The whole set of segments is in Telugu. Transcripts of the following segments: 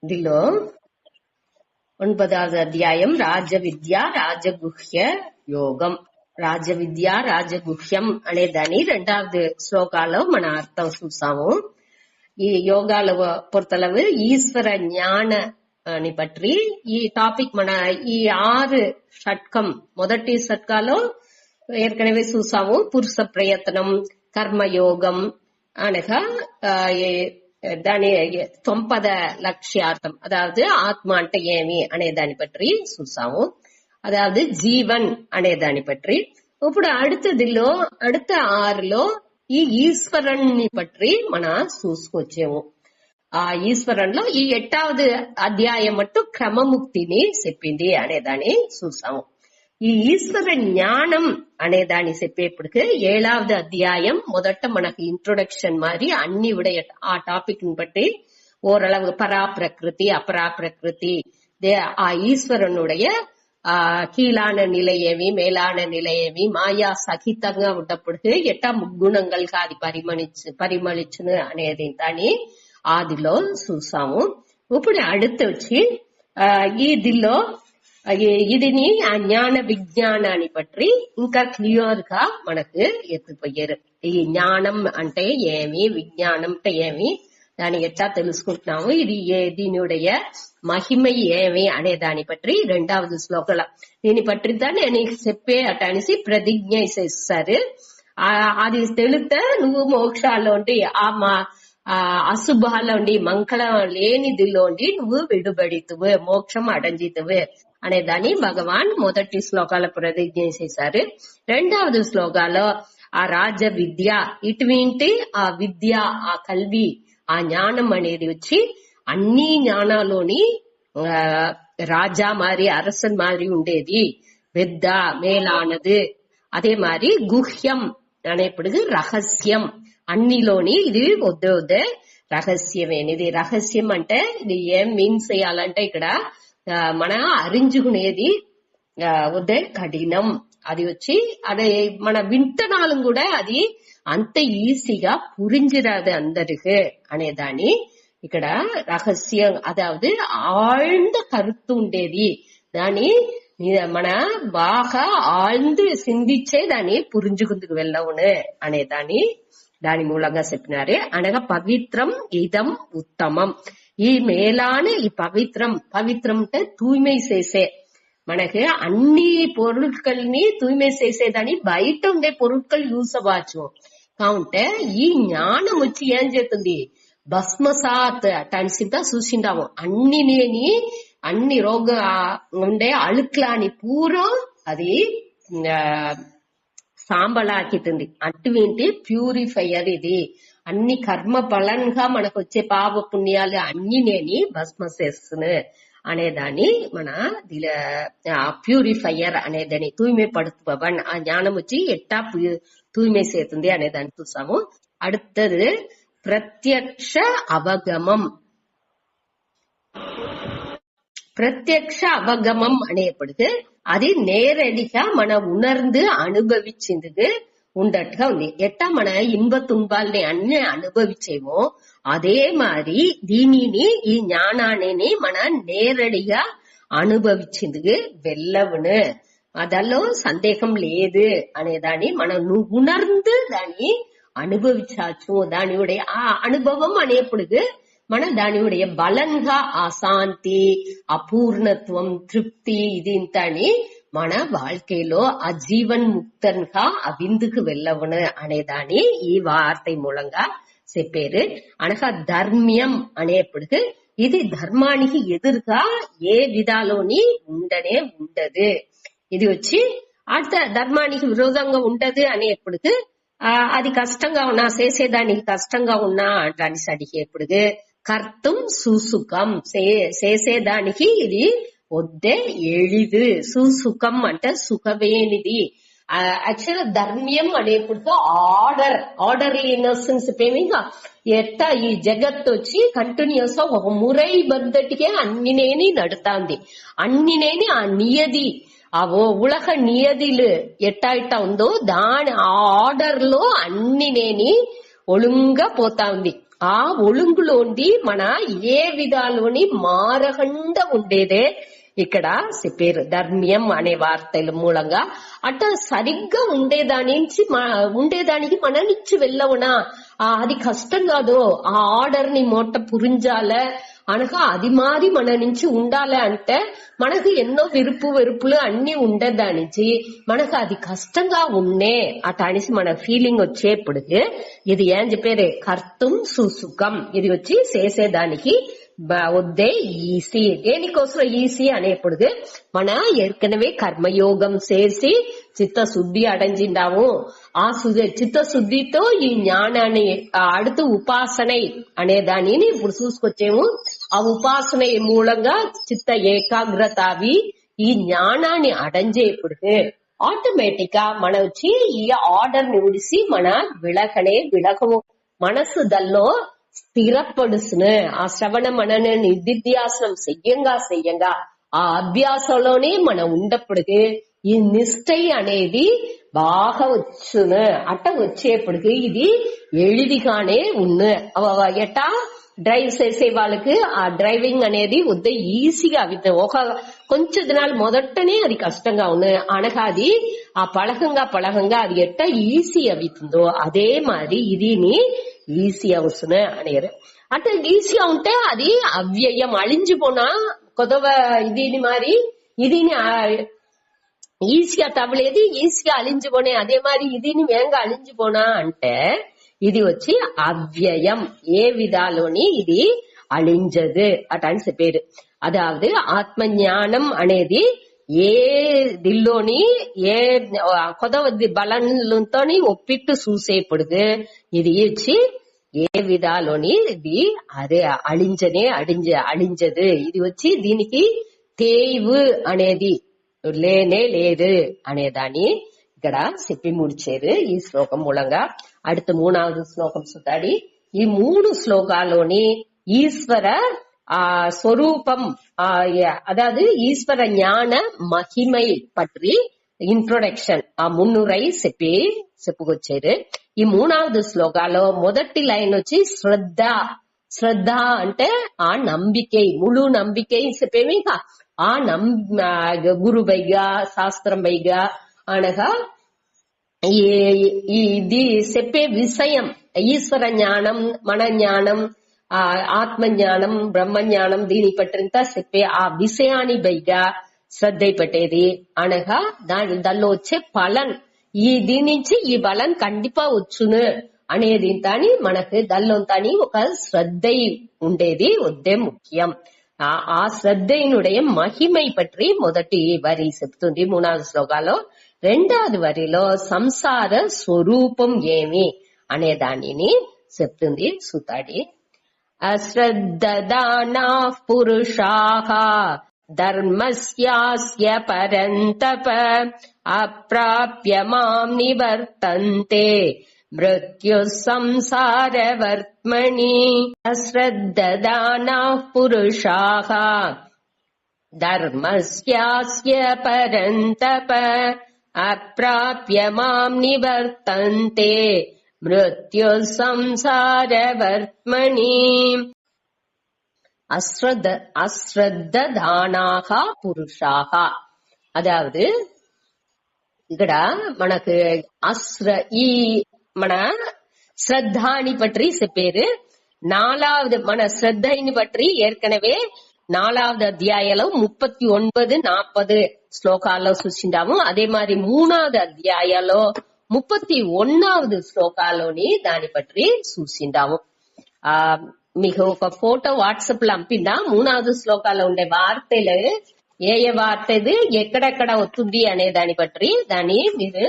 దీనిలో 9వ అధ్యాయం రాజవిద్య రాజగుహ్య యోగం. రాజవిద్య రాజగుహ్యం అనే దాని 2வது శ్లోకాలో మన అర్థం చూసాము. ఈ యోగాల பொறுத்தளவு ஈஸ்வர ஞான అని పట్టి ఈ టాపిక్ మన ఈ 6 షట్కం మొదటి షట్కాలో ఏర్కనవే చూసాము. పురుష ప్రయత్నం, కర్మయోగం అనగా దాని 9వ లక్ష్యార్థం, అదావదు ఆత్మ అంటే ఏమి అనే దాని పற்றி చూసాము. అదావదు జీవన్ అనే దాని పற்றி. ఇప్పుడు அடுத்த 6లో ఈ ఈశ్వరుణ్ణి పற்றி మన చూసుకొచ్చాము. ఆ ఈశ్వరంలో ఈ 8వ అధ్యాయం మట్టు క్రమముక్తిని చెప్పింది అనే దాన్ని చూసాము. ఈ ఈశ్వర జ్ఞానం అనే దాన్ని చెప్పేప్పటికి 7వ అధ్యాయం మొదట మనకు ఇంట్రొడక్షన్ மாதிரி అన్ని విడ ఆ టాపిక్ ని బట్టి ఓరளவு பராபிரகிருதி அபராபிரகிருதி ఆ ఈశ్వరునుடைய கீழான நிலையேவி மேலான நிலையேவி మాయా సహితంగా ఉన్నప్పుడు ఎట్టా ముగ్గుణంగల్గా అది పరిమళించును అనేది దాన్ని ఆదిలో చూసాము. ఇప్పుడు அடுத்து వచ్చి దీనిలో ఇదిని ఆ జ్ఞాన విజ్ఞానాన్ని పట్టి ఇంకా క్లియర్ గా మనకు ఎత్తుపోయారు. ఈ జ్ఞానం అంటే ఏమి, విజ్ఞానం అంటే ఏమి, దాన్ని ఎట్లా తెలుసుకుంటున్నాము, ఇది దీనియుடைய మహిమ ఏమి అనే దాన్ని పற்றி 2వ శ్లోకంలో దీన్ని పற்றி தான் నేను చెప్పే అటనేసి ప్రతిజ్ఞ చేస్తారు. అది తెలితే నువ్వు మోక్షాల్లోండి ఆ అశుభాల్లోండి మంగళం లేనిదిలోండి నువ్వు విడుబడితువు, మోక్షం అడంజితువు అనే దాన్ని భగవాన్ మొదటి శ్లోకాల ప్రతిజ్ఞ చేశారు. 2వ శ్లోకాలో ఆ రాజ విద్య, ఇటువంటి ఆ విద్య, ఆ కల్వి, ఆ జ్ఞానం అనేది వచ్చి అన్ని జ్ఞానాల్లోని రాజా మారి அரசன் மாதிரி ఉండేది, పెద్ద మేలానది. అదే మరి గుహ్యం అనేప్పుడు రహస్యం, అన్నిలోని ఇది వద్దే రహస్యమేనిది. రహస్యం అంటే ఇది ఏం మీన్స్ చేయాలంటే ఇక్కడ మన అరించుకునేది వద్దే కఠినం. అది వచ్చి అదే మన వింటనాలు కూడా అది అంత ఈజీగా పురించిరాదు అందరికి అనేదాన్ని ఇక్కడ రహస్యం, అదావదు ఆழ்ந்த కరుత్తు ఉండేది. దాన్ని మన బాగా ఆழ்ந்து సిందిచ్చే దాన్ని పురించుకుందుకు వెళ్ళవును అనేదాన్ని దాని మూలంగా చెప్పినారు. అనగా పవిత్రం ఇదం ఉత్తమం, ఈ మేలాன ఈ పవిత్రం అంటే తూய்மை చేసే, మనకి అన్ని పొరుట్కల్ని తూய்மை చేసేదాన్ని బయట ఉండే పొరుట్కల్ యూస్ అవ్వచ్చు. కావుంటే ఈ జ్ఞానం వచ్చి ఏం చేస్తుంది, భస్మసాత్ టన్సిద్దా చూసిండాము, అన్ని రోగ ఉండే అழுక్లాని పూరం అది సాంబళాకితుంది. అటువంటి ప్యూరిఫైయర్ ఇది. అన్ని కర్మ బలంగా మనకు వచ్చే పాప పుణ్యాలు అన్ని భస్మ చేస్తును అనేదాన్ని మన ప్యూరిఫైయర్ అనేదాన్ని తూய்மை పడుతువన్ ఆ జ్ఞానం వచ్చి ఎట్టా తూய்மை చేస్తుంది అనేదాన్ని చూసాము. அடுத்தது ప్రత్యక్ష అవగమం. ప్రత్యక్ష అవగమం అనేప్పటికీ అది నేరడిగా మన ఉణర్ந்து అనుభవించింది ఉండట్టుగా ఉంది. ఎట్టా మన ఇన్బ తుంబాల్ని అన్ని అనుభవించేమో అదే మరి దీనిని ఈ జ్ఞానాన్ని మన నేరడిగా అనుభవించింది వెళ్ళవును, అదల్లో సందేహం లేదు అనేదాన్ని మనం ఉణర్ந்து దాన్ని అనుభవించచ్చు. దానియుடைய ఆ అనుభవం అనేప్పుడు మన దానియుடைய బలంగా ఆ శాంతి, అపూర్ణత్వం, తృప్తి ఇది ఇంతని మన வாழ்க்கைలో ఆ జీవన్ ముక్తంగా ఆ విందుకు వెళ్ళవును అనేదాన్ని ఈ వార్త మూలంగా చెప్పారు. అనగా ధర్మ్యం అనేప్పటికి ఇది ధర్మానికి ఎదురుగా ఏ విధాలోని ఉండనే ఉండదు. ఇది వచ్చి అర్థ ధర్మానికి విరోధంగా ఉండదు అనేప్పటికి అది కష్టంగా ఉన్నా, చేసేదానికి కష్టంగా ఉన్నా దాన్ని అడిగేప్పుడు కర్తం సుసుఖం, చేసేదానికి ఇది వద్దే ఎళిదు. సుసుఖం అంటే సుఖమేనిది. యాక్చువల్ ధర్మ్యం అనేప్పుడు ఆర్డర్లీనెస్ చెప్పేమిగా ఎట్టా ఈ జగత్ వచ్చి కంటిన్యూస్ గా ఒక మురై బద్దటికే అన్నినేని నడుతాంది. అన్నినేని ఆ నియది, ఆ ఉలగ నియదిలు ఎట్టా ఉందో దాని ఆ ఆర్డర్ లో అన్నినేని ఒழுంగా పోతా ఉంది. ఆ ఒళుంగులోండి మన ఏ విధాలోని మారకుండా ఉండేదే ఇక్కడ చెప్పారు. ధర్మ్యం అనే వార్తల మూలంగా అట్ట సరిగ్గా ఉండేదానికి మన నుంచి వెళ్ళవునా అది కష్టం కాదు. ఆ ఆర్డర్ ని మొట్ట పురించాల అనగా అది మారి మన నుంచి ఉండాలి అంటే మనకు ఎన్నో వెరుపులు అన్ని ఉండేదానికి మనకు అది కష్టంగా ఉన్నే అటానిసి మన ఫీలింగ్ వచ్చేప్పటికి ఇది ఏం చెప్పేదే కర్తం సుసుఖం. ఇది వచ్చి చేసేదానికి వద్దే ఈసీ. దేనికోసం ఈసీ అనేప్పుడు మన ఏற்கனவே కర్మయోగం చేసి చిత్తశుద్ధి అடைஞ்சிண்டாము. ఆ చిత్తశుద్ధితో ఈ జ్ఞానాన్ని அடுத்து ఉపాసனை అనే దానిని ఇప్పుడు చూసుకొచ్చేము. ఆ ఉపాసన మూలంగా చిత్త ఏకాగ్రత అవి ఈ జ్ఞానాన్ని అடைஞ்சేప్పుడు ఆటోమేటిక్ గా మన వచ్చి ఈ ఆర్డర్ ని ఉడిసి మన విలకము మనసు దల్లో స్థిరపడుసును. ఆ శ్రవణ మనన నిధిధ్యాసనం చెయ్యంగా ఆ అభ్యాసంలోనే మనం ఉండప్పటికి ఈ నిష్ఠై అనేది బాగా వచ్చును. అట్ట వచ్చేప్పటికి ఇది ఎళిదిగానే ఎట్టా డ్రైవ్ చేసే వాళ్ళకి ఆ డ్రైవింగ్ అనేది వద్ద ఈజీగా అవుతుంది. కొంచెం దినాలు మొదటనే అది కష్టంగా ఉన్నది అనగా అది ఆ పழகంగా అది ఎట్ట ఈజీ అవుతుందో అదే మరి ఇదిని ఈజీ అవుతుంది అనేరు. అంటే ఈజీగా ఉంటే అది అవ్యయం అழிஞ்சு போனா కొదవ ఇదిని మరి ఇదిని ఈజీగా తవ్వలేదు, ఈజీగా అழிஞ்சு పోనే அதே மாதிரி ఇదిని వేగంగా అழிஞ்சு పోనా అంటే ఇది వచ్చి అవ్యయం. ఏ విధాలోని ఇది అழிஞ்சது అటని చెప్పారు. అదావదు ఆత్మ జ్ఞానం అనేది ఏ దిల్లోని ఏ కొదవ బలంతో ఒప్పిట్టు చూసేప్పుడు ఇది వచ్చి ఏ విధాలోని ఇది అదే అழிంజదు. ఇది వచ్చి దీనికి తేవు అనేది లేనే లేదు అనేదాన్ని ఇక్కడ చెప్పి ముడిచారు ఈ శ్లోకం మూలంగా. அடுத்த 3வது శ్లోకం సుతాడి. ఈ 3 శ్లోకాల్లోని ఈశ్వర స్వరూపం அதாவது ஈஸ்வர ஞான மகிமை பற்றி ఇంట్రొడక్షన్ ఆ మున్నురై చెప్పుకొచ్చారు. ఈ 3வது శ్లోకాలో మొదటి లైన్ వచ్చి శ్రద్ధ అంటే ఆ నంబికై ముళు నంబికై చెప్పేమి ఆ గురువైగా శాస్త్రంపైగా అనగా ఇది చెప్పే విషయం ఈశ్వర జ్ఞానం మన జ్ఞానం ఆత్మ జ్ఞానం బ్రహ్మ జ్ఞానం దీని పట్టింత చెప్పే ఆ విషయాన్ని పైగా శ్రద్ధ పట్టేది అనగా దానిలో వచ్చే పలన్ దీని నుంచి ఈ బలం కండిపా వచ్చును అనేది తాని మనకు దానిలో తాని ఒక శ్రద్ధ ఉండేది వద్దే ముఖ్యం. ఆ శ్రద్ధనుடைய మహిమై పற்றி మొదటి వరి చెప్తుంది 3வது శ్లోకాలో. 2வது వరిలో సంసార స్వరూపం ఏమి అనే దానిని చెప్తుంది సుతాడి. అశ్రద్ధదానా పురుషాః ధర్మస్యాస్య పరంతప అప్రాప్య మాం నివర్తంతే మృత్యు సంసారవర్త్మని. అశ్రద్ధదానా పురుషాః ధర్మస్యాస్య పరంతప అప్రాప్య మాం నివర్తంతే మృత్యు సంసారవర్త్మని. అశ్రద్ధదానాః పురుషాః అదావదు ఇక్కడ మనకు ఈ మన శ్రద్ధాని పற்றி చెప్పారు. 4வது మన శ్రద్ధని పற்றி ఏற்கனவே 4வது అధ్యాయంలో 39, 40 శ్లోకాల్లో చూసిండాము. అదే మరి 3வது అధ్యాయంలో 31வது శ్లోకాల్లోని దాని పற்றி చూసిండాము. మీకు ఒక ఫోటో వాట్సాప్ లో పంపిందా 3வது శ్లోకాల్లో ఉండే వార్తలు ఏ వార్త ఇది ఎక్కడెక్కడ వస్తుంది అనే దాని పற்றி దాన్ని మీరు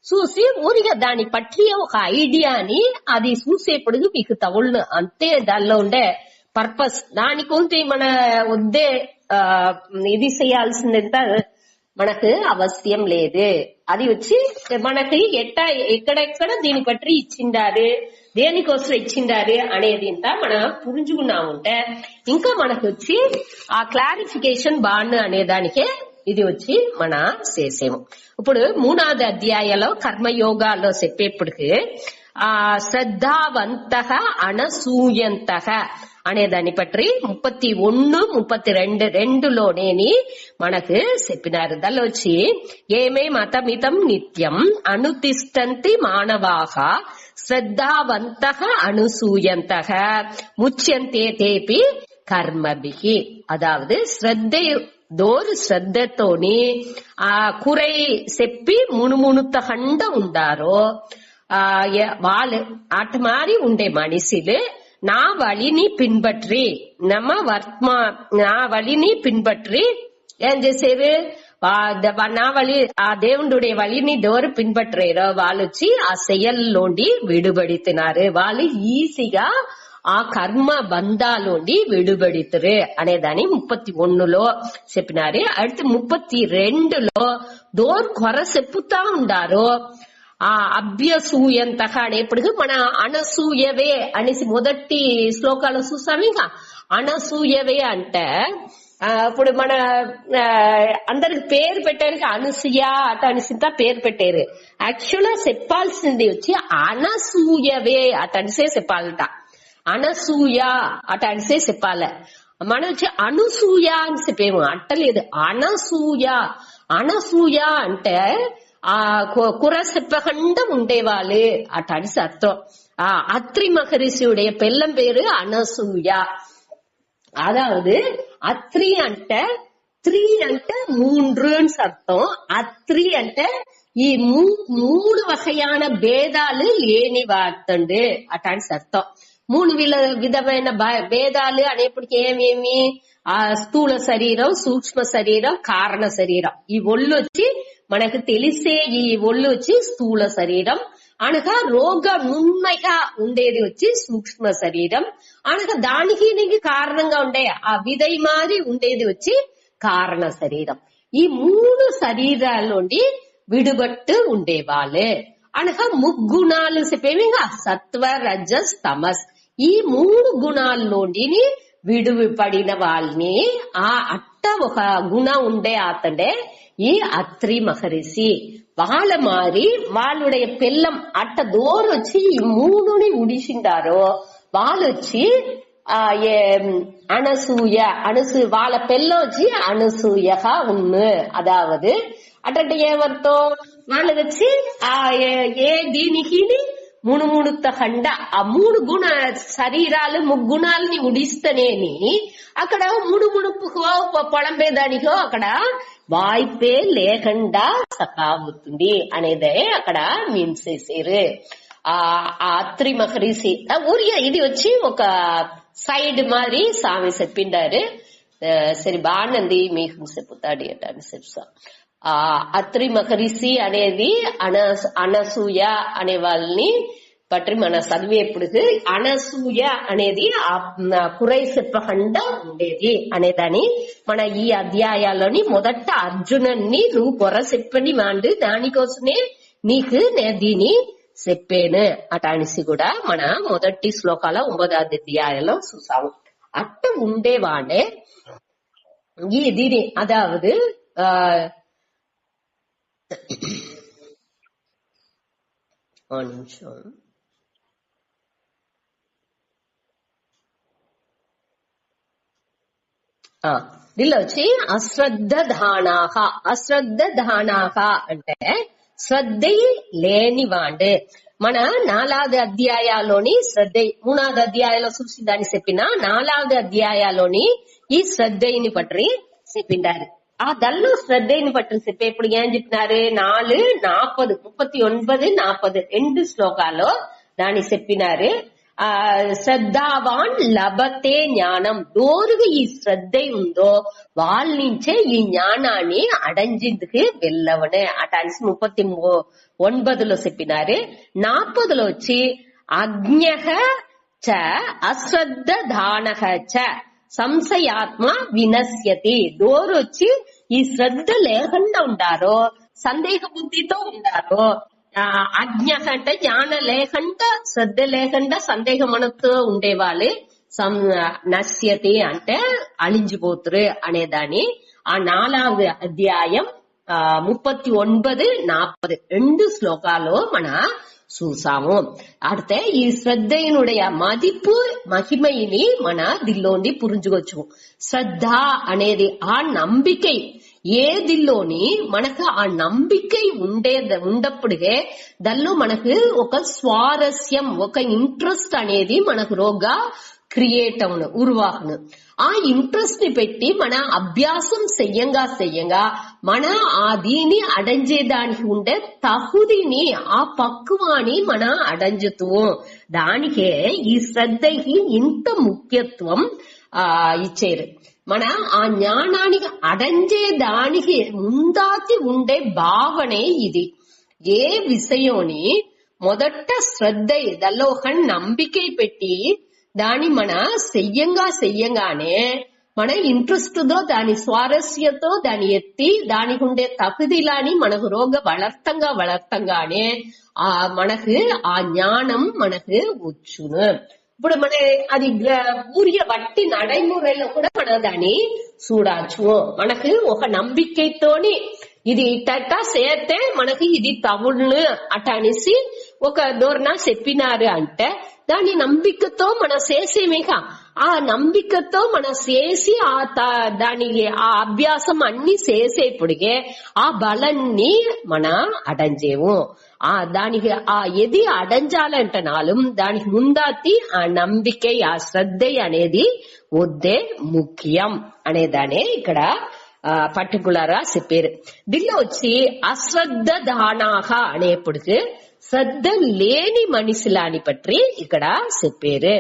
చూసి ఊరిగా దాని పట్ల ఒక ఐడియాని అది చూసేప్పుడు మీకు తగుళ్ళు అంతే. దానిలో ఉండే పర్పస్ దాని గురించి మన వద్దే ఇది చేయాల్సిందంతా మనకు అవశ్యం లేదు. అది వచ్చి మనకి ఎక్కడెక్కడ దీని పట్టి ఇచ్చిండారు దేనికోసం ఇచ్చిండారు అనేది ఇంత మనం పురుంజుకున్నా ఉంటే ఇంకా మనకు వచ్చి ఆ క్లారిఫికేషన్ బాండ్ అనే దానికే ఇది వచ్చి మన చేసేము. ఇప్పుడు 3வது అధ్యాయంలో కర్మయోగాల్లో చెప్పేప్పటికి శ్రద్ధావంతః అనసూయంతః అనే దాన్ని పట్టి 31, 32 రెండులోనేని మనకు చెప్పినారు. దానిలో వచ్చి ఏమే మతమితం నిత్యం అనుతిష్టంతి మానవాః శ్రద్ధావంతః అనసూయంతః ముచ్యంతే తేపి కర్మభిః. అదావదు శ్రద్ధతోని కురై చెప్పి మునుమునుతగండ ఉండారో వాళ్ళు అటు మారి ఉండే మనిషిలు నా వழிని పిன்பற்றி నా వழிని పిன்பற்றி ఏం చేసేరు, నా వழி ఆ దేవుడుடைய వழிని ఎవరు పిன்பற்றేరో వాళ్ళు వచ్చి ఆ செயల్లోండి విడుబడితున్నారు. వాళ్ళు ఈజీగా ఆ కర్మ బంధాలోండి విడుబడితురు అనేదాన్ని 31లో చెప్పినారు. அடுத்து 32లో దోర్ కొర చెప్పుతా ఉండారో ఆ అభ్యసూయంతః అనేప్పటికీ మన అనసూయవే అనేసి మొదటి శ్లోకాలు చూసాము. ఇంకా అనసూయవే అంటే ఇప్పుడు మన అందరికి పేరు పెట్టడానికి అనసూయ అట అనిసింత పేరు పెట్టారు. యాక్చువల్ గా చెప్పాల్సింది వచ్చి అనసూయవే అట అనిసే చెప్పాలట. అనసూయ అట అనిసే చెప్పాలి. మనం వచ్చి అనసూయ అని చెప్పేము అట్టలేదు. అనసూయ అంటే ఆ కుర చెప్పకుండా ఉండేవాళ్ళు అట అనిసి అర్థం. అత్రి మహర్షియుடைய పెళ్ళం పేరు అనసూయ. அதாவது அத்ரி అంటే త్రీ అంటే மூன்று అర్థం. అత్రి అంటే ఈ మూడు వகையான భేదాలు లేని వార్తండు అటాన్స్ అర్థం. మూడు విధమైన భేదాలు అనేప్పటికీ ఏమేమి ఆ స్థూల శరీరం, సూక్ష్మ శరీరం, కారణ శరీరం. ఈ ఒళ్ళు వచ్చి మనకు తెలిసే ఈ ఒళ్ళు వచ్చి స్థూల శరీరం అనగా రోగ నున్మైగా ఉండేది వచ్చి సూక్ష్మ శరీరం అనగా దానికి నీకు కారణంగా ఉండే ఆ విధై మారి ఉండేది వచ్చి కారణ శరీరం. ఈ మూడు శరీరాల్లోండి విడుబట్టు ఉండేవాళ్ళే అనగా ముగ్గుణాలు చెప్పేవిగా సత్వ రజస్ తమస్. ఈ మూడు గుణాల్లోండి విడుపడిన వాళ్ళని ఆ అట్ట ఒక గుణ ఉండే అతడే ఈ అత్రి మహర్షి. వాళ్ళ మారి వాళ్ళుடைய పెళ్ళం అట్ట దూరం వచ్చి ఈ మూడుని ఉడిసిండారో వాళ్ళు వచ్చి అనసూయ వాళ్ళ పెళ్ళం వచ్చి అనసూయగా ఉన్ను. అదావదు అటంటే ఏమర్థం, వాళ్ళు వచ్చి ఏ దీనికి మునుమునుతగండ ఆ మూడు గుణ శరీరాలు ముగ్గుణాలని ఉడిస్తేనేని అక్కడ మునుమునుపుకో పొలంపేదానికో అక్కడ వాய்ப்பே లేకుండా సకావుతుంది అనేదే అక్కడ మీన్స్ చేసారు. ఆ అత్రి మహర్షి ఇది వచ్చి ఒక సైడ్ మాదిరి స్వామి చెప్పిండారు. సరే బాగుంది మీకు చెప్తాడు అట అని చెప్తా. ఆ అత్రి మహర్షి అనేది అనసూయ అనే వాళ్ళని పట్టి మన చదివేప్పుడు అనసూయ అనేది కురై చెప్పకుండా ఉండేది అనేదాన్ని మన ఈ అధ్యాయాల్లోని మొదట అర్జునుని నువ్వు కొర చెప్పని వాడు దానికోసమే నీకు నేను దీన్ని చెప్పాను అట అనేసి కూడా మన మొదటి శ్లోకాల 9వ అధ్యాయంలో చూసాము. అట్ట ఉండేవాడే ఈ దీని అదావదు నిమిషం దీనిలో వచ్చి అశ్రద్ధధానాహ అంటే శ్రద్ధ లేనివాడు. మన 4వ అధ్యాయాల్లోని శ్రద్ధ 3వ అధ్యాయంలో చూసి దాన్ని చెప్పిన 4వ అధ్యాయాల్లోని ఈ శ్రద్ధని పట్టి చెప్పిండారు. ఆ దల్లో శ్రద్ధని పట్టి చెప్పేప్పుడు ఏం చెప్పినారు 4, 40, 39, 40 రెండు శ్లోకాల్లో దాన్ని చెప్పినారు. శ్రద్ధావాన్ లభతే జ్ఞానం. దోరుగా ఈ శ్రద్ధ ఉందో వాళ్ళ నుంచే ఈ జ్ఞానాన్ని అడంజిందుకు వెళ్ళవనే అట అనేసి 39లో చెప్పినారు. 40లో వచ్చి అజ్ఞః చ అశ్రద్ధధానః చ సంశయాత్మ వినశ్యతి. దోరు వచ్చి ఈ శ్రద్ధ లేకుండా ఉండారో సందేహ బుద్ధితో ఉండారో అజ్ఞ అంటే జ్ఞానం లేకుండా శ్రద్ధ లేకుండా సందేహ మనతో ఉండేవాళ్ళు నశ్యతి అంటే అழிంచిపోతురు అనేదాన్ని ఆ 4వ అధ్యాయం 39, 40 రెండు శ్లోకాలు మన చూసాము. అడితే ఈ శ్రద్ధయినుடைய మదిపు మహిమయిని మన దిల్లోండి పురించుకోవచ్చు. శ్రద్ధ అనేది ఆ నంబికై ఏదిల్లోని మనకు ఆ నంబికై ఉండప్పుడే దానిలో మనకు ఒక స్వారస్యం ఒక ఇంట్రెస్ట్ అనేది మనకు రోగా క్రియేట్ అవును ఉరువాహను. ఆ ఇంట్రెస్ట్ ని పెట్టి మన అభ్యాసం చెయ్యంగా మన ఆ దీని అడంజేదానికి ఉండే తహుదిని ఆ పక్వాన్ని మన అడంజుతూ దానికే ఈ శ్రద్ధకి ఇంత ముఖ్యత్వం ఇచ్చారు. మన ఆ జ్ఞానానికి అడంజేదానికి ముందాతి ఉండే భావనే ఇది. ఏ విషయంని మొదట శ్రద్ధ దానిలో ఒక నంబికై పెట్టి దాని మన చెయ్యంగానే మన ఇంట్రెస్ట్ తో దాని స్వారస్యతో దాని ఎత్తి దానికి ఉండే తగుదిలాని మనకు రోగ വളർతంగానే ఆ మనకు ఆ జ్ఞానం మనకు వచ్చును. ఇప్పుడు మన అది ఊరియ బట్టి నడైముறைలో కూడా మన దాన్ని చూడచ్చు. మనకు ఒక నంబికతోని ఇది ఇట్ట చేస్తే మనకి ఇది తగుళ్ళు అట అనేసి ఒక దూరన చెప్పినారు అంటే దాని నంబికతో మన చేసేమేక ఆ నంబికతో మన చేసి దానికి ఆ అభ్యాసం అన్ని చేసేప్పుడికే ఆ బలాన్ని మన అడంజేవు. దానికి ఆ ఎది అడంజాలంటనాலும் దానికి ముందాతి ఆ నంబిక ఆ శ్రద్ధ అనేది వద్దే ముఖ్యం అనేదానే ఇక్కడ పర్టికులర్ గా చెప్పారు. దీనిలో వచ్చి అశ్రద్ధ దానాహ అనేప్పటికి శ్రద్ధ లేని మనిషిలాని పట్టి ఇక్కడ చెప్పారు.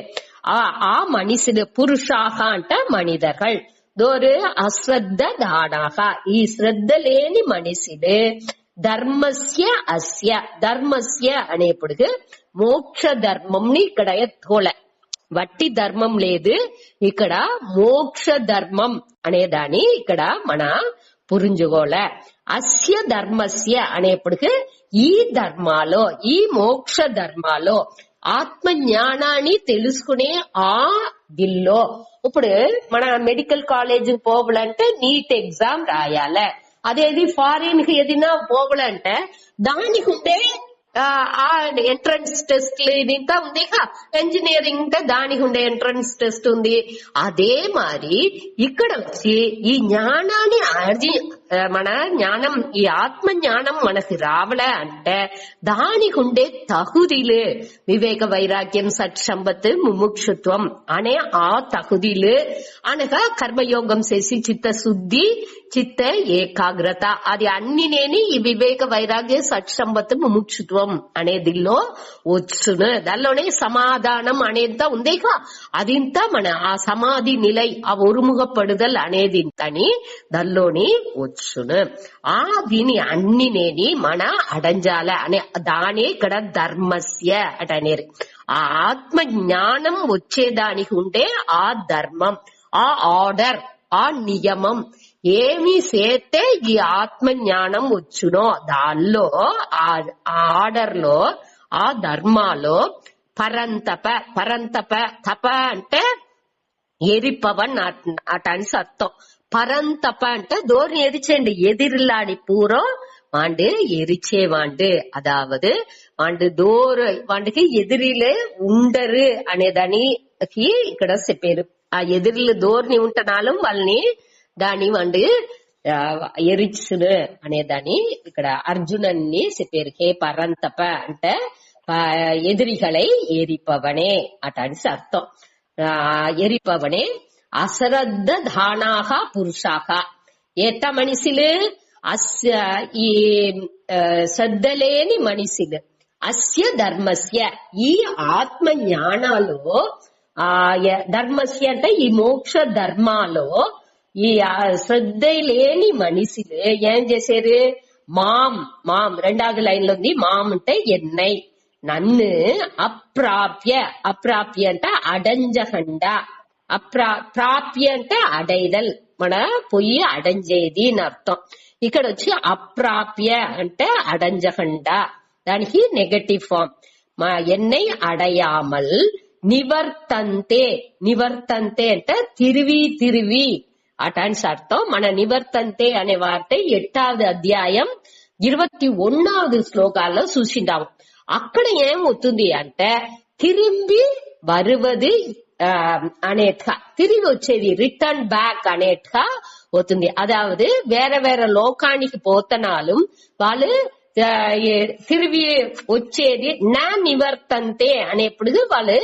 ఆ మనిషిలు పురుషాహ అంట మనిదர்கள் దోరు అశ్రద్ధ దానాహ ఈ శ్రద్ధ లేని మనిషిలు ధర్మస్య అస్య ధర్మస్య అనేప్పటికి మోక్ష ధర్మంని ఇక్కడ ఎత్తుకోలే. వట్టి ధర్మం లేదు ఇక్కడ మోక్ష ధర్మం అనేదాన్ని ఇక్కడ మన పురించుకోలే. అస్య ధర్మస్య అనేప్పటికి ఈ ధర్మాలో ఈ మోక్ష ధర్మాలో ఆత్మ జ్ఞానాన్ని తెలుసుకునే ఆ దిల్లో ఇప్పుడు మన మెడికల్ కాలేజ్ పోవాలంటే నీట్ ఎగ్జామ్ రాయాలి. అదేది ఫారిన్ కి ఏదైనా పోవాలంటే దానికి ఉండే ఆ ఎంట్రన్స్ టెస్ట్ ఇంకా ఉంది. ఇంజనీరింగ్ అంటే దానికి ఉండే ఎంట్రన్స్ టెస్ట్ ఉంది. అదే మరి ఇక్కడ వచ్చి ఈ జ్ఞానాన్ని మన జ్ఞానం ఈ ఆత్మ జ్ఞానం మనకి రావలే అంటే దానికి ఉండే తగుదిలు వివేక వైరాగ్యం సత్సంపత్ ముముక్షుత్వం అనే ఆ తగుదిలు అనగా కర్మయోగం చేసి చిత్త శుద్ధి చిత్త ఏకాగ్రత అది అన్ని నేని ఈ వివేక వైరాగ్య సత్సంపత్ ముముక్షుత్వం అనేదిలో వచ్చును. దానిలోనే సమాధానం అనేంత ఉందేక అదింత మన ఆ సమాధి నిలై ఆ ఒరుముగపడుదల్ అనేదింతని దానిలోని వచ్చును. ఆ దీని అన్ని నేని మన అడంజాల అనే దానే ఇక్కడ ధర్మస్య అట అనేది. ఆ ఆత్మ జ్ఞానం వచ్చేదానికి ఉండే ఆ ధర్మం ఆ ఆర్డర్ ఆ నియమం ఏమి చేస్తే ఈ ఆత్మ జ్ఞానం వచ్చునో దానిలో ఆ ఆర్డర్ లో ఆ ధర్మాలో పరంతప తప అంటే ఎరిపవన్ అటని అర్థం. పరంతప అంటే దోరిని ఎరిచేండి ఎదిరిలాని పూర్వం వాండు ఎరిచేవాండు అదావదు వాండు దోరు వాండికి ఎదిరిలే ఉండరు అనేదానికి ఇక్కడ చెప్పారు. ఆ ఎదిరిలు దోరిని ఉంటనాలు వాళ్ళని దాని వాండు ఎరిచును అనేదాన్ని ఇక్కడ అర్జునన్ని చెప్పారు. హే పరంతప అంటే ఎదిరిகளை ఎరిపవనే అటని అర్థం. ఎరిపవనే అశ్రద్ధ దానాహ పురుషాహ ఎట్ట మనిషిలు ఈ శ్రద్ధ లేని మనిషిలు అస్య ధర్మస్య ఈ ఆత్మ జ్ఞానాలో ధర్మస్య అంటే ఈ మోక్ష ధర్మాలో ఈ శ్రద్ధ లేని మనిషిలు ఏం చేశారు? మాం రెండవ లైన్ లో ఉంది. మాం అంటే ఎన్నై నన్ను అప్రాప్య అంటే అడంజహండ ప్రాప్య అంటే అడైదల్ మన పొయ్యి అడంజేది అని అర్థం. ఇక్కడ వచ్చి అప్రాప్య అంటే అడంజహండ దానికి నెగటివ్ ఫామ్. మా ఎన్నై అడయామల్ నివర్తంతే అంటే తిరివి అటాన్స్ అర్థం. మన నివర్తంతే అనే వార్త 8వ అధ్యాయం 21వ శ్లోకాల్లో చూసిండాము. అక్కడ ఏమవుతుంది అంటే తిరిగి వరువది అనేట్గా తిరిగి వచ్చేది రిటర్న్ బ్యాక్ అనేట్గా అవుతుంది. అదావదు వేరే వేరే లోకానికి పోతనాలు వాళ్ళు తిరిగి వచ్చేది నా నివర్తంతే అనేప్పుడు వాళ్ళు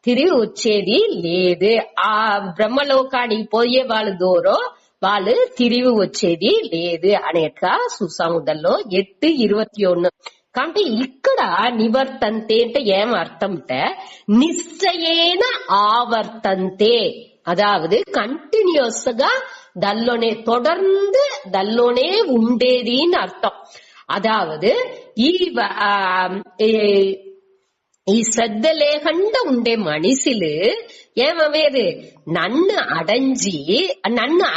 తిరిగి వచ్చేది లేదు. ఆ బ్రహ్మలోకానికి పోయే వాళ్ళ దూరం వాళ్ళు తిరిగి వచ్చేది లేదు అనేట్గా సుసముద్రంలో 8:21. కాబట్టి ఇక్కడ నివర్తంతే అంటే ఏం అర్థం అంటే నిశ్చయేన ఆవర్తంతే, అదావదు కంటిన్యూస్ గా దల్లోనే தொடர்ந்து దల్లోనే ఉండేది అని అర్థం. అదావదు ఈ శ్రద్ధ లేకుండా ఉండే మనిషిలు ఏమవేది నన్ను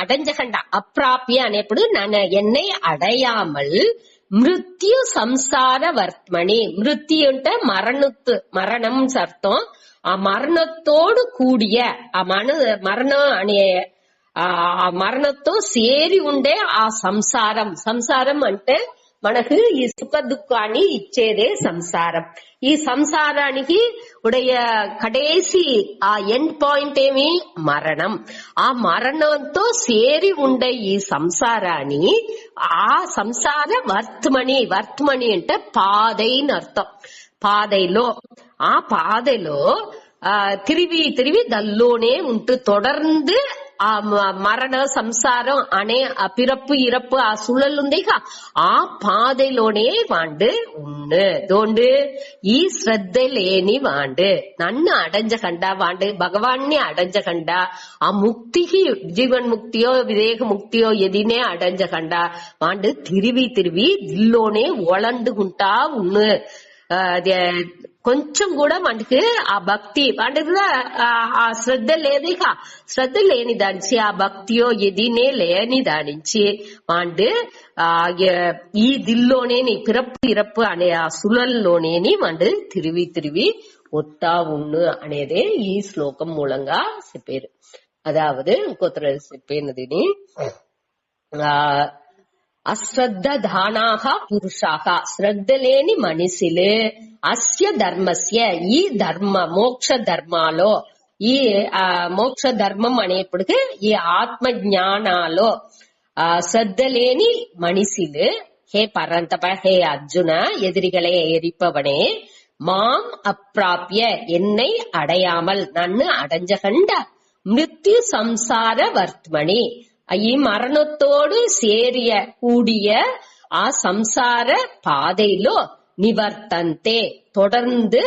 అడంజకుండా అప్రాప్య అనేప్పుడు ఎన్னை అడయామల్ మృత్యు సంసార వర్త్మణి. మృత్యు అంటే మరణం అర్థం. ఆ మరణத்தோடு కూడియ ఆ మరణం అనే ఆ మరణంతో సేరి ఉండే ఆ సంసారం అంటే మనకు ఈ సుఖ దుఃఖాన్ని ఇచ్చేదే సంసారం. ఈ సంసారానికి ఉడయ కడేసి ఆ ఎండ్ పాయింట్ ఏమి మరణం. ఆ మరణంతో సేరి ఉండే ఈ సంసారాన్ని ఆ సంసార వర్త్మణి అంటే పాదైని అర్థం. పాదైలో ఆ పాదైలో తిరిగి దల్లోనే ఉంటూ தொடர்ந்து ఆ మరణ సంసారం అనే ఆ పిరప్పు ఇరప్పు ఆ సుழலுందేగా ఆ పాదలోనే వాండు ఉన్ను దోండు ఈ శ్రద్ధ లేని వాండు నన్ను అడంజకుండా వాండు భగవాన్ని అడంజకుండా ఆ ముక్తికి జీవన్ ముక్తియో వివేక ముక్తియో ఎదినే అడంజకుండా వాండు తిరిగి దిల్లోనే ఒళండుకుంటా ఉన్ను. కొంచెం కూడా మనకి ఆ భక్తి అంటే ఆ శ్రద్ధ లేదిక శ్రద్ధ లేని దానించి ఆ భక్తియో ఎదినే లేని దానించి వాండు ఈ దిల్లోనేని పిరప్పు ఇరప్పు అనే ఆ సులల్లోనేని వాండు తిరిగి ఒత్తా ఉన్ను అనేదే ఈ శ్లోకం మూలంగా చెప్పారు. అదావదు ఇంకొత్తరు చెప్పినదిని అశ్రద్ధ దానాహ పురుషాహ శ్రద్ధ లేని మనిషిలు అస్య ధర్మస్య ఈ మోక్ష ధర్మాలో ఈ మోక్ష ధర్మం అనేప్పటికీ ఈ ఆత్మ జ్ఞానాలో శ్రద్ధ లేని మనిషిలు హే పరంతప హే అర్జున ఎదిరిగలే ఎరిపవనే మాం అప్రాప్య ఎన్னை అడయామల్ నన్ను అడంజకండ మృత్యు సంసార వర్త్మణి ఈ మరణத்தோடு சேரிய கூடிய ఆ సంసార పాదైలో నివర్తంతే தொடர்ந்து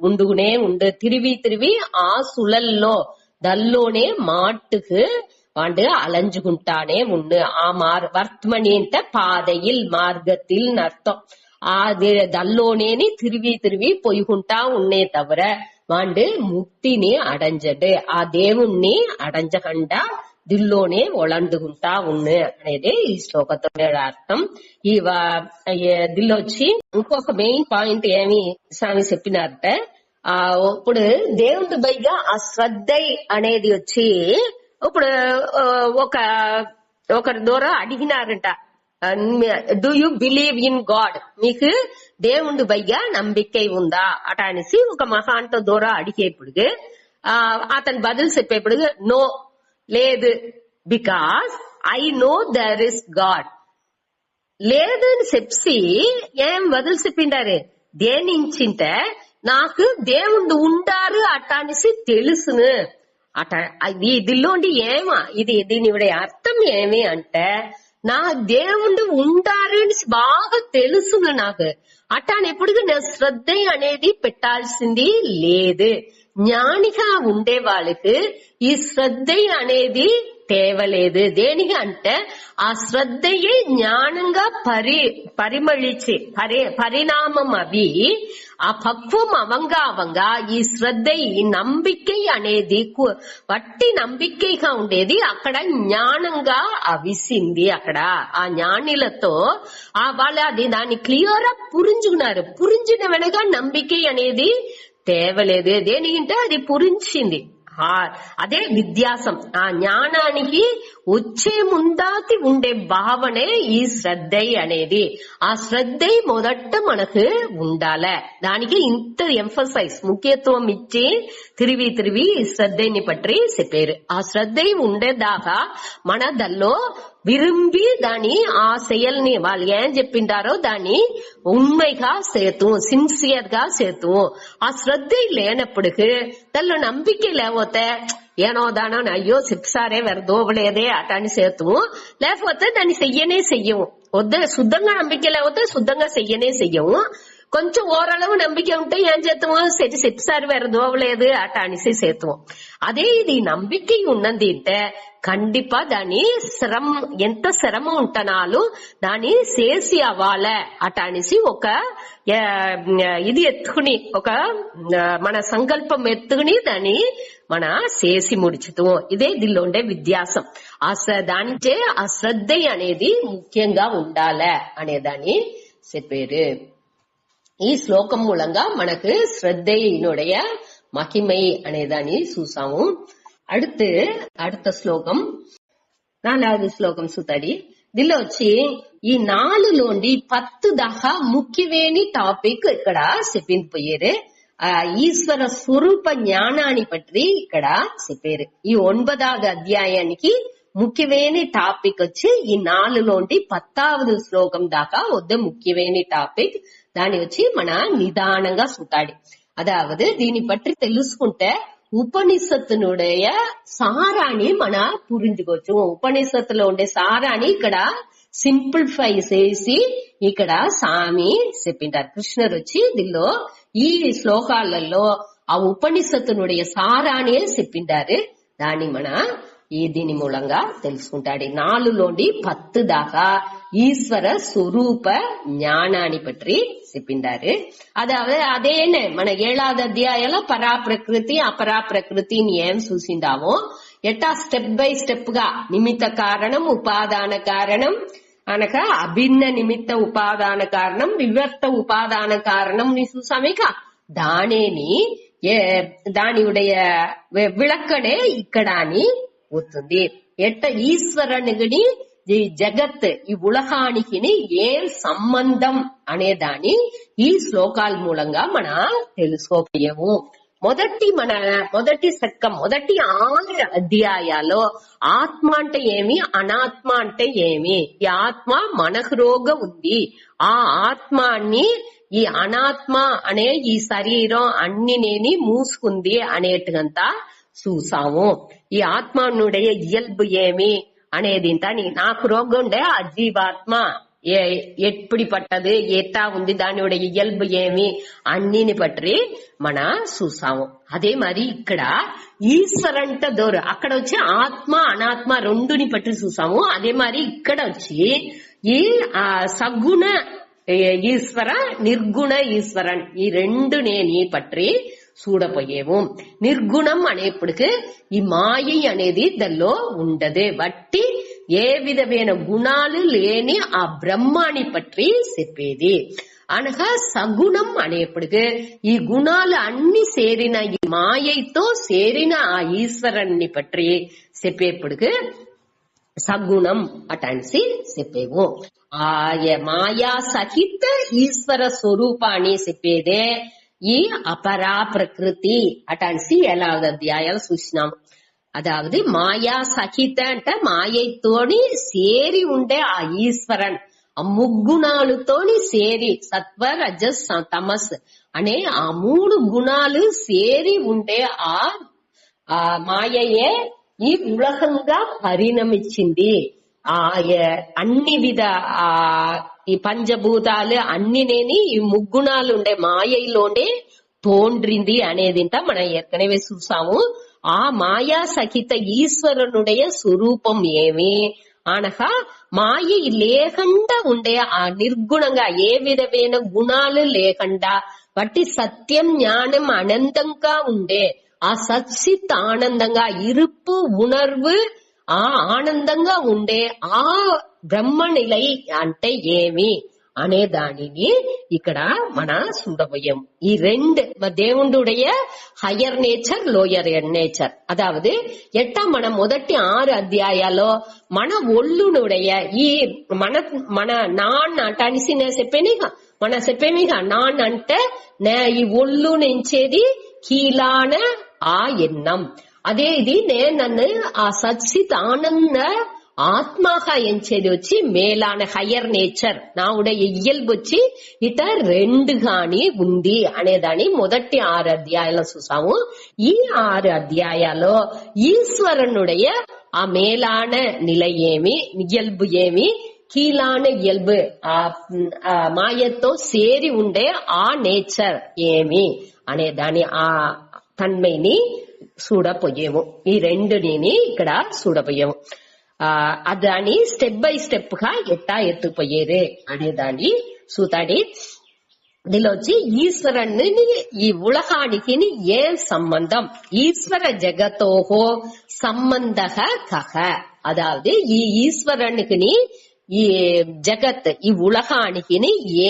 ఉండుగునే ఉండు తిరిగి ఆ సుழల్లో దల్లోనే మాట్టుకు వాండు అలంజుకుంటానే ఉండు. ఆ వర్త్మణి అంటే పాదయిల్ మార్గத்தில் అర్థం. ఆ దల్లోనేని తిరిగి పొయ్యుకుంటా ఉన్నే తవర వాండు ముక్తిని అడంజడు ఆ దేవుణ్ణి అడంజకుండా దిల్లోనే ఒళండుకుంటా ఉన్ను అనేది ఈ శ్లోకతో అర్థం. ఈ దిల్లొచ్చి ఇంకొక మెయిన్ పాయింట్ ఏమి స్వామి చెప్పినారంటే ఇప్పుడు దేవుడి పైగా ఆ శ్రద్ధ అనేది వచ్చి ఇప్పుడు ఒకరి ద్వారా అడిగినారంట do you believe in God మీకు దేవుడి పైగా నంబికై ఉందా అట అనేసి ఒక మహాంతో ద్వారా అడిగేప్పుడు అతను బదులు చెప్పేప్పుడు నో లేదు because I know there is God లేదు అని చెప్పి ఏం బదులు చెప్పిండారే దేనించింటే నాకు దేవుడు ఉండారు అట అనేసి తెలుసును అట. దీనిలోండి ఏమా దీని అర్థం ఏమి అంటే నా దేవుడు ఉండారు అని బాగా తెలుసును నాకు అటాని ఎప్పుడు నా శ్రద్ధ అనేది పెట్టాల్సింది లేదు. జ్ఞానిగా ఉండే వాళ్ళకి ఈ శ్రద్ధ అనేది తేవలేదు. దేనికి అంటే ఆ శ్రద్ధయే జ్ఞానంగా పరిమళించి పరిణామం అవి ఆ పక్వం అవంగా ఈ శ్రద్ధ ఈ నంబికై అనేది వట్టి నంబికైగా ఉండేది అక్కడ జ్ఞానంగా అవిసింది. అక్కడ ఆ జ్ఞానిలతో వాళ్ళు దాన్ని క్లియర్ గా పురించుకున్నారు. పురించిన వెనక నంబికై అనేది తేవలేదు. దేనికంటే అది పురించింది. అదే విద్యాసం. ఆ జ్ఞానానికి వచ్చే ముందాకి ఉండే భావనే ఈ శ్రద్ధై అనేది. ఆ శ్రద్ధై మొదట మనకు ఉండాల. దానికి ఇంత ఎంఫసైజ్ ముఖ్యత్వం ఇచ్చి తిరిగి శ్రద్ధని పట్టి చెప్పారు. ఆ శ్రద్ధై ఉండేదాకా మన దల్లో విరుంబి దాని ఆ செயல்ని వాళ్ళు ఏం చెప్పిండారో దాన్ని ఉண்மைగా చేతు, సిన్సియర్ గా చేతు. ఆ శ్రద్ధ లేనప్పటికీ దానిలో నம்பிక లేకపోతే ఏనో దానో అయ్యో చెప్సారే వెరదోవలేదే అటాన్ని చేతు, లేకపోతే దాన్ని చెయ్యము. వద్ద శుద్ధంగా నம்பிక లేకపోతే శుద్ధంగా చెయ్యము. కొంచెం ఓరளவு నம்பிక ఉంటే ఏం చేస్తాము, చెప్సారు వెరదోవలేదు అట అనిసి చేతము. అదే ఇది నம்பிక ఉన్నది అంటే కండిపా దాని ఎంత శ్రమ ఉంటనాలు దాన్ని చేసి అవ్వాల అట అనేసి ఒక ఇది ఎత్తుకుని ఒక మన సంకల్పం ఎత్తుకుని దాన్ని మన చేసి ముడిచుతాము. ఇదే దీనిలో ఉండే వ్యత్యాసం. దానిచే ఆ శ్రద్ధ అనేది ముఖ్యంగా ఉండాల అనేదాన్ని చెప్పారు. ఈ శ్లోకం మూలంగా మనకు శ్రద్ధైనుடைய మహిమై అనేదాన్ని చూసాము. அடுத்த శ్లోకం 4வது శ్లోకం సుతడి. దీనిలో వచ్చి ఈ 4లోండి 10 దాకా ముఖ్యమైన టాపిక్ ఇక్కడ చెప్పింది పోయారు. ఈశ్వర స్వరూప జ్ఞానాన్ని పట్టి ఇక్కడ చెప్పారు. ఈ 9వ అధ్యాయానికి ముఖ్యమైన టాపిక్ వచ్చి ఈ 4లోండి 10వ శ్లోకం దాకా వద్ద ముఖ్యమైన టాపిక్. దాని వచ్చి మన నిదానంగా సుతాడి. అదావదు దీన్ని పట్టి తెలుసుకుంటే ఉపనిషత్తునుடைய సారాన్ని మన పురించుకోవచ్చు. ఉపనిషత్తులో ఉండే సారాన్ని ఇక్కడ సింప్లిఫై చేసి ఇక్కడ స్వామి చెప్పింటారు. కృష్ణుడు వచ్చి దీనిలో ఈ శ్లోకాలలో ఆ ఉపనిషత్తునుடைய సారాన్ని చెప్పింటారు. దాన్ని మన దీని మూలంగా తెలుసుకుంటాడు. 4లోండి 10 దాకా ఈశ్వర స్వరూప జ్ఞానాన్ని పற்றி చెప్పిండారు. అదేనే మన 7వ అధ్యాయంలో పరాప్రకృతి అపరాప్రకృతిని ఏం చూసిండామో ఎట్టా స్టెప్ బై స్టెప్ గా నిమిత్త కారణం ఉపాదాన కారణం అనక అభిన్న నిమిత్త ఉపాదాన కారణం వివర్త ఉపాదాన కారణం ని చూసామేక దానియుடைய విளக்கడే ఇక్కడ అని అవుతుంది. ఎట్ట ఈశ్వరుని ఈ జగత్ ఈ ఉలహానికి ఏం సంబంధం అనేదాన్ని ఈ శ్లోకాల మూలంగా మన తెలుసుకోపోయాము. మొదటి సక్కం మొదటి 6 అధ్యాయాల్లో ఆత్మ అంటే ఏమి, అనాత్మ అంటే ఏమి, ఈ ఆత్మ మనకు రోగం ఉంది, ఆ ఆత్మాన్ని ఈ అనాత్మ అనే ఈ శరీరం అన్నినేని మూసుకుంది అనేటుగంతా చూసాము. ఈ ఆత్మనుடைய ఇయల్బు ఏమి అనేది నాకు రోగం ఉండే ఆ జీవాత్మ ఎప్పుడు పట్టదు ఎట్టా ఉంది దానియుடைய ఇయల్బు ఏమి అన్నిని పట్టి మన చూసాము. అదే మరి ఇక్కడ ఈశ్వరంట దోరు అక్కడ వచ్చి ఆత్మ అనాత్మ రెండుని పట్టి చూసాము. అదే మరి ఇక్కడ వచ్చి ఈ సగుణ ఈశ్వర నిర్గుణ ఈశ్వరన్ ఈ రెండునేని పట్టి చూడపోయేము. నిర్గుణం అనేప్పటికి ఈ మాయ అనేది దానిలో ఉండదే బట్టి ఏ విధమైన గుణాలు లేని ఆ బ్రహ్మాన్ని పట్టి చెప్పేది. అనగా సగుణం అనేప్పటికి ఈ గుణాలు అన్ని చేరిన ఈ మాయతో చేరిన ఆ ఈశ్వరుణ్ణి పట్టి చెప్పేప్పటికి సగుణం అటనిసి చెప్పేము. ఆ మాయా సహిత ఈశ్వర స్వరూపాన్ని చెప్పేదే ఈ అపరా ప్రకృతి అటనిసి 7వ అధ్యాయాలు చూసినాం. అదావది మాయా సహిత అంటే మాయతోని సేరి ఉండే ఆ ఈశ్వరన్ ఆ ముగ్గుణాలతోని సేరి సత్వ రజస్ తమస్ అనే ఆ 3 గుణాలు సేరి ఉండే ఆ మాయయే ఈ ఉలహంగా పరిణమించింది. అన్ని విధ ఈ పంచభూతాలు అన్నినేని ఈ ముగ్గుణాలు ఉండే మాయలోనే తోండ్రింది అనేది మనం ఏற்கனவே చూసాము. ఆ మాయా సహిత ఈశ్వరునుடைய స్వరూపం ఏమి అనగా మాయ లేకుండా ఉండే ఆ నిర్గుణంగా ఏ విధమైన గుణాలు లేకుండా బట్టి సత్యం జ్ఞానం అనంతంగా ఉండే ఆ సచ్చిత్ ఆనందంగా ఇరుపు ఉణర్వు ఆ ఆనందంగా ఉండే ఆ బ్రహ్మ నిలై అంటే ఏమి అనే దానిని ఇక్కడ మన చూడబోయాం. ఈ రెండు దేవుడుடைய హయ్యర్ నేచర్, లోయర్ నేచర్. అదావదు ఎట్టా మన మొదటి 6 అధ్యాయాల్లో మన ఒళ్ళునుடைய ఈ మన నాన్న అటానిసి నేను చెప్పేనిగా మన చెప్పేమిగా నాన్న అంటే ఈ ఒళ్ళు నుంచేది కీలాన ఆ ఎన్నం. అదే ఇది నన్ను ఆ సచ్చిత్ ఆనంద ఆత్మగా ఎంచేది వచ్చి మేలాన హయ్యర్ నేచర్ నా ఉடைய ఇయ్యల్బు వచ్చి ఇట 2 గాని ఉంది అనేదాన్ని మొదటి 6 అధ్యాయాలు చూసాము. ఈ 6 అధ్యాయాల్లో ఈశ్వరునుடைய ఆ మేలాన నిலை ఏమి, ఇయ్యల్బు ఏమి, కీలాన ఇయ్యల్బు ఆ మాయతో సేరి ఉండే ఆ నేచర్ ఏమి అనే దాని ఆ తన్మైని చూడపోయేము. ఈ రెండుని ఇక్కడ చూడపోయాము. దాన్ని స్టెప్ బై స్టెప్ గా ఎట్టా ఎత్తుపోయేదే అనే దాన్ని చూతాడి. దీనిలో వచ్చి ఈశ్వరుని ఈ ఉలహానికి ఏం సంబంధం, ఈశ్వర జగతోహో సంబంధ కహ. అదావదు ఈ ఈశ్వరునికి ఈ జగత్ ఈ ఉలహానికి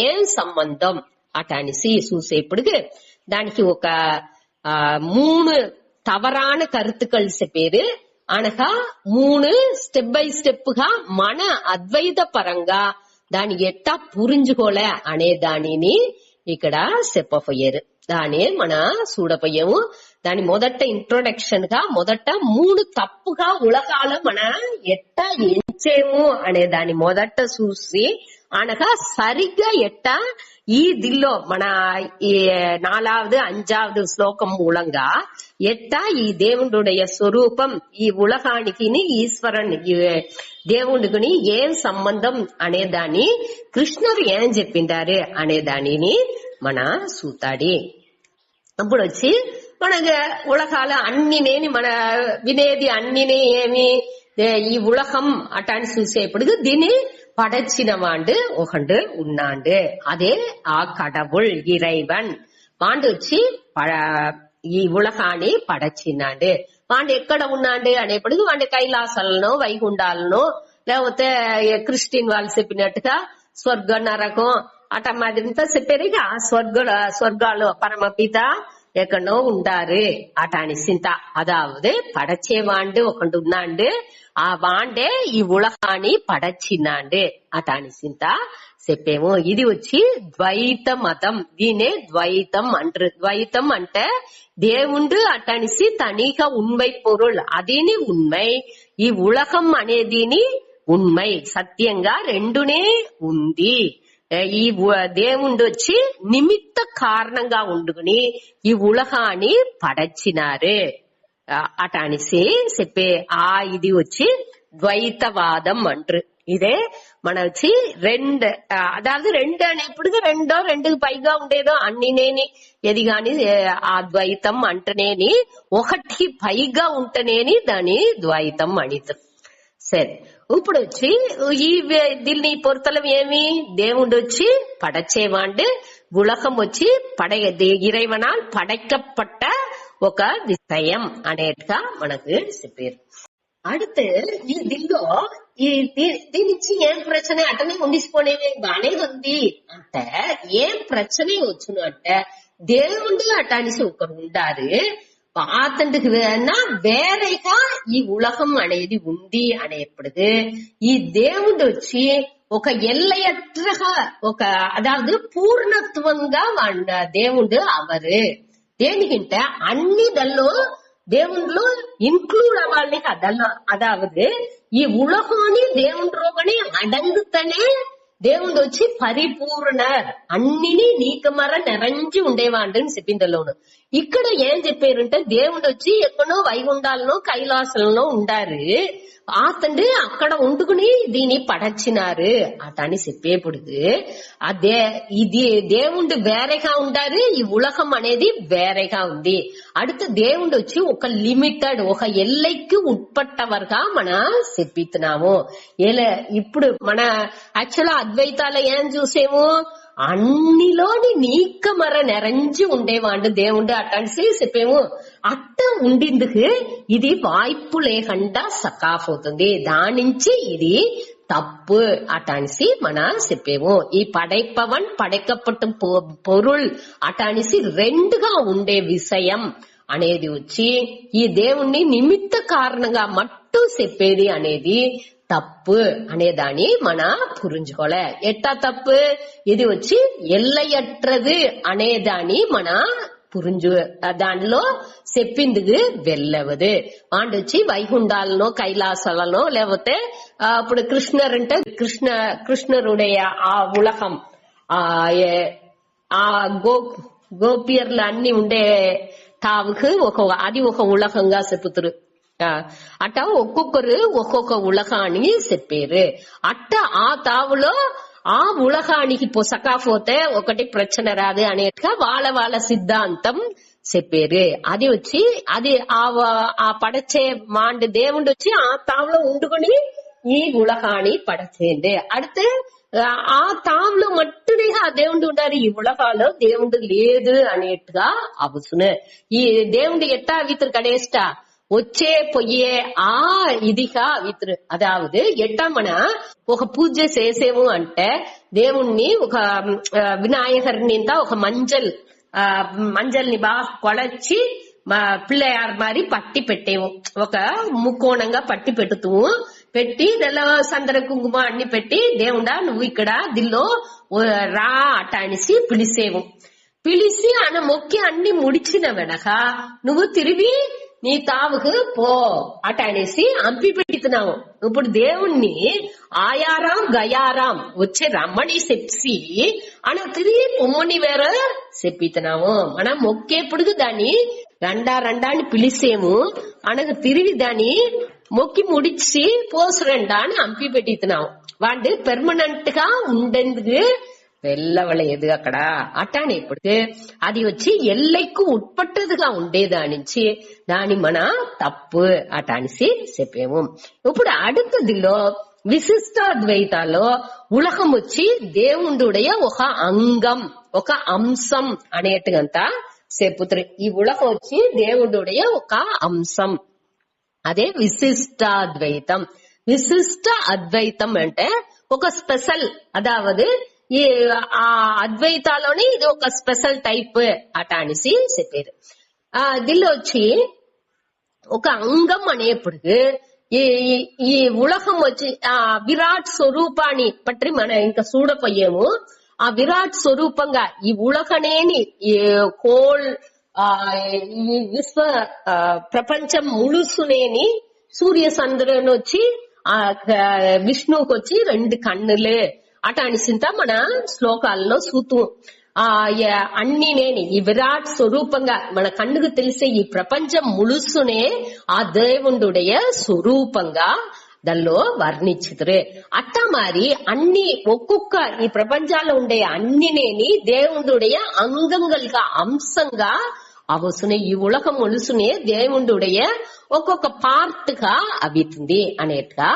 ఏం సంబంధం అటనిసి చూసేప్పుడు దానికి ఒక 3 தவறான கருத்துக்கள் பேரு. అనగా 3 స్టెప్ బై స్టెప్ గా మన అద్వైత పరంగా దాన్ని ఎట్టా పురించుకోలే అనే దానిని ఇక్కడ చెప్పపోయారు. దాని మన చూడపోయాము. దాని మొదట ఇంట్రొడక్షన్ గా మొదట 3 తప్పుగా ఉలకాల మన ఎట్టా ఎంచేము అనే దాని మొదట చూసి అనగా సరిగ్గా ఎట్టా ఈ దిల్లో మన ఈ 4வது 5வது శ్లోకం మూలంగా ఎట్టా ఈ దేవుడుடைய స్వరూపం ఈ ఉలకానికి ఈశ్వరుని దేవుడికి ఏం సంబంధం అనే దాన్ని కృష్ణుడు ఏం చెప్పిండారు అనే దానిని మన చూతాడి. అప్పుడు వచ్చి మనకు ఉలకాల అన్నినేని మన వినేది అన్నినే ఏమి ఈ ఉలకం అటాన్ని చూసేప్పుడు దీన్ని படைச்சின வாண்டு ஒகண்டு உண்ணாண்டு அதே ஆ கடவுள் இறைவன் வாண்டு వచ్చి ఈ ఉలకాన్ని పడచ్చినాడు. వాడు ఎక్కడ ఉన్నాడు అనేప్పటికీ వాడి కైలాసాలను వైకుంఠాలను లేకపోతే క్రిస్టియన్ వాళ్ళు చెప్పినట్టుగా స్వర్గ నరకం అట మాదిరింతా చెప్పారు. ఇక స్వర్గాలు పరమపిత ఎక్కడో ఉండారు అట అని సింత. అదావదు పడచేవాండు ఒకడు ఉన్నాడు, ఆ వాండే ఈ ఉలకాన్ని పడచ్చినాడు అట అని సింత చెప్పేమో. ఇది వచ్చి ద్వైత మతం. దీనే ద్వైతం అంటారు. ద్వైతం అంటే దేవుండు అటనిసి తనిక ఉన్మై పొరుల్ అదిని ఉన్మై, ఈ ఉలకం అనేదిని ఉన్మై సత్యంగా రెండునే ఉంది. ఈ దేవుండు వచ్చి నిమిత్త కారణంగా ఉండుకుని ఈ ఉలకాన్ని పడచ్చినారు అట అనిసి చెప్పే ఇది వచ్చి ద్వైతవాదం అంటారు. ఇదే మన వచ్చి అదావదు 2 అనేప్పుడు 2 పైగా ఉండేదో అన్నినేని ఏది గాని ఆ ద్వైతం అంటనేని 1 పైగా ఉంటనేని దాని ద్వైతం అనితారు. సరే, ఇప్పుడు వచ్చి ఈ దీన్ని పొరతలం ఏమి దేవుడు వచ్చి పడచేవాండు, ఉలకం వచ్చి ఇறைவனால் పడக்கப்பட்ட ఒక విషయం అనేట్టుగా మనకు చెప్పారు. அடுத்து దీనిలో దీనిచ్చి ఏం ప్రచన అటనే ఉండిసిపోనేవి బానే ఉంది అంటే ఏం ప్రచనే వచ్చును అంటే దేవుడు అటానిసి ఒకరు ఉండారు. అతనికి వేరేగా ఈ ఉలకం అనేది ఉంది అనేప్పటికీ ఈ దేవుడు వచ్చి ఒక ఎల్లయற்றగా ఒక అదావదు పూర్ణత్వంగా దేవుడు అవరు. దేనికంటే అన్ని దల్లో దేవుళ్ళు ఇన్క్లూడ్ అవ్వాలి కదల్లో. అదావదు ఈ ఉలకాన్ని దేవుడిలోనే అడంగుతనే దేవుడు వచ్చి పరిపూర్ణర్ అన్నిని నీకమర నెరంచి ఉండేవాడు అని చెప్పిందలోను. ఇక్కడ ఏం చెప్పారంటే దేవుడు వచ్చి ఎక్కడో వైగుండాలను కైలాసంలో ఉండారు, అతను అక్కడ ఉండుకుని దీన్ని పడచ్చినారు అటని చెప్పేప్పుడు అదే ఇది దేవుడు వేరేగా ఉండారు, ఈ ఉలకం అనేది వేరేగా ఉంది. அடுத்து దేవుడు వచ్చి ఒక లిమిటెడ్ ఒక ఎల్లైకి ఉట్పట్టవరగా మన చెప్పిస్తున్నాము. ఇప్పుడు మన యాక్చువల్ అద్వైతాలు ఏం చూసేము అన్నిలోని నీకమర నెరంచి ఉండేవాడు దేవుడు అటనిసి చెప్పేము. అట్ట ఉండిందుకు ఇది వాய்ப்பு లేకుండా సకాఫ్ అవుతుంది. దాని నుంచి ఇది తప్పు అటానిసి మన చెప్పేము. ఈ పడైపవన్ పడైకప్పట్టు పొరుల్ అటానిసి రెండుగా ఉండే విషయం అనేది వచ్చి ఈ దేవుణ్ణి నిమిత్త కారణంగా మట్టు చెప్పేది అనేది తప్పు అనేదాన్ని మన పురించుకోలే. ఎట్టా తప్పు? ఇది వచ్చి ఎల్లయట్రదు అనేదాన్ని మన పురింజు దానిలో చెప్పిందికి వెళ్ళవదు. వాడు వచ్చి వైకుంఠాలనో కైలాసాలనో లేకపోతే ఇప్పుడు కృష్ణరంటే కృష్ణరుடைய ఆ ఉలహం ఆ గోపియర్లు అన్ని ఉండే తావుకు అది ఒక ఉలహంగా చెప్పుతారు. అట్ట ఒక్కొక్కరు ఒక్కొక్క ఉలహాన్ని చెప్పారు. అట్ట ఆ తావులో ఆ ఉలహానికి పొసకపోతే ఒకటి ప్రచన రాదు అనేట్టుగా వాళ్ళ సిద్ధాంతం చెప్పారు. అది వచ్చి అది ఆ పడచే మాండి దేవుడు వచ్చి ఆ తావులో ఉండుకొని ఈ ఉలహాన్ని పడచేయండి. అడితే ఆ తావులో మట్టుగా ఆ దేవుడు ఉండారు, ఈ ఉలహాలో దేవుడు లేదు అనేట్టుగా అవసును. ఈ దేవుడు ఎట్టా వితురు కడేస్టా వచ్చే పొయ్యే ఆ ఇదిగా వితురు. అదావదు ఎట్టా మన ఒక పూజ చేసేము అంటే దేవుణ్ణి ఒక వినాయకర్ని ఒక మంజల్ని బాగా కొలచి పిల్లయార్ మారి పట్టి పెట్టేము. ఒక ముక్కోణంగా పట్టి పెట్టి నెల సందర కుంకుమ అన్ని పెట్టి దేవుడా నువ్వు ఇక్కడ దిల్లో రా అట అనేసి పిలిసేము. పిలిచి ఆయన మొక్కి అన్ని ముడిచిన వెనక నువ్వు తిరిగి నీ తావుకు పో అట అనేసి అంపి పెడుతున్నావు. ఇప్పుడు దేవుణ్ణి ఆయారాం గయారాం వచ్చే రమ్మని చెప్పి అన తిరిగి పొమ్మని వేరే చెప్పితున్నాము. మనం మొక్కేప్పుడు దాన్ని రండాని పిలిచేము, అనకు తిరిగి దాన్ని మొక్కి ముడిచి పోసురండా అని అంపి పెడుతున్నాము. వాడు పెర్మనెంట్ గా ఉండేందుకు వెళ్ళవలేదు అక్కడ. అట్టానే ఇప్పుడు అది వచ్చి ఎల్లైకు ఉట్పట్టదుగా ఉండేదానించి దాని మన తప్పు అటానిసి చెప్పేము. ఇప్పుడు అడుగుదిలో విశిష్టాద్వైతాలో ఉలహం వచ్చి దేవుడుடைய ఒక అంగం ఒక అంశం అనేట్టుగంతా చెప్పుతారు. ఈ ఉలహం వచ్చి దేవుడుடைய ఒక అంశం, అదే విశిష్టాద్వైతం. విశిష్ట అద్వైతం అంటే ఒక స్పెషల్, అదావదు ఈ ఆ అద్వైతాలోని ఇది ఒక స్పెషల్ టైప్ అట అనేసి చెప్పారు. దీనిలో వచ్చి ఒక అంగం అనేప్పుడు ఈ ఉలహం వచ్చి ఆ విరాట్ స్వరూపాన్ని పట్టి మన ఇంకా చూడపోయేము. ఆ విరాట్ స్వరూపంగా ఈ ఉలహనేని ఈ కోల్ ఈ విశ్వ ప్రపంచం ముಳುసునేని సూర్య చంద్రుని వచ్చి ఆ విష్ణువుకి వచ్చి 2 కన్నులే అట అనిసింత మన శ్లోకాల్లో సూతు అన్ని నేని ఈ విరాట్ స్వరూపంగా మన కన్నుకు తెలిసే ఈ ప్రపంచం ముಳುసునే ఆ దేవుడుடைய స్వరూపంగా దానిలో వర్ణించుతురే. అట్ట మరి అన్ని ఒక్కొక్క ఈ ప్రపంచాల్లో ఉండే అన్ని నేని దేవుడుடைய అంగంగా అంశంగా అవసునే. ఈ ఉలకం ములుసునే దేవుడుடைய ఒక్కొక్క పార్ట్ గా అవితుంది అనేట్టుగా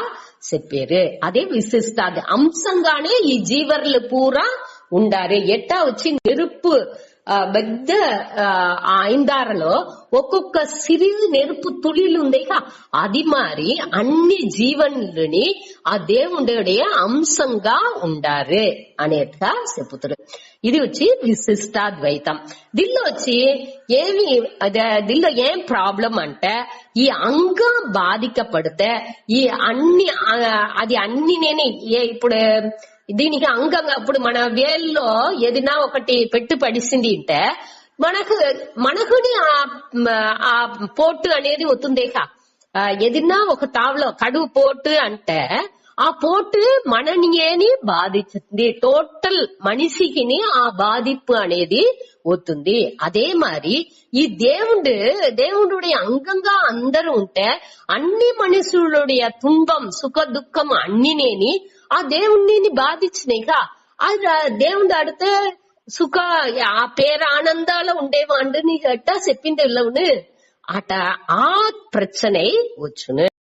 చెప్పారు. అదే విశిష్టాది అంశంగానే ఈ జీవర్లు పూరా ఉండారు. ఎట్టా వచ్చి నెరుపు పెద్ద ఐందారలో ఒక్కొక్క సిరివి నెరుపు తుళిలు ఉండేగా అది మారి అన్ని జీవనులని ఆ దేవుడే అంశంగా ఉండారు అనేట్టుగా చెప్పుతారు. ఇది వచ్చి విశిష్టాద్వైతం. దీనిలో వచ్చి దీనిలో ఏం ప్రాబ్లం అంటే ఈ అంగం బాధికపడితే ఈ అది అన్ని నేను ఇప్పుడు దీనికి అంగంగా ఇప్పుడు మన వేల్లో ఏదైనా ఒకటి పెట్టి పడిసింది అంటే మనకుని ఆ పోటు అనేది వస్తుందేకా. ఏదైనా ఒక తావులో కడువు పోటు అంటే ఆ పోటు మనని ఏని బాధిస్తుంది, టోటల్ మనిషికి ఆ బాధింపు అనేది వస్తుంది. అదే మరి ఈ దేవుడుடைய అంగంగా అందరూ ఉంటే అన్ని మనుషులుடைய తుంబం సుఖ దుఃఖం అన్నినేని ఆ దేవుణ్ణి బాధించినాయిగా. అది దేవుడు అడితే సుఖ ఆ పేరు ఆనందాలు ఉండేవాడు నీకు అట్టా చెప్పింది అట ఆ ప్రచனை వచ్చును.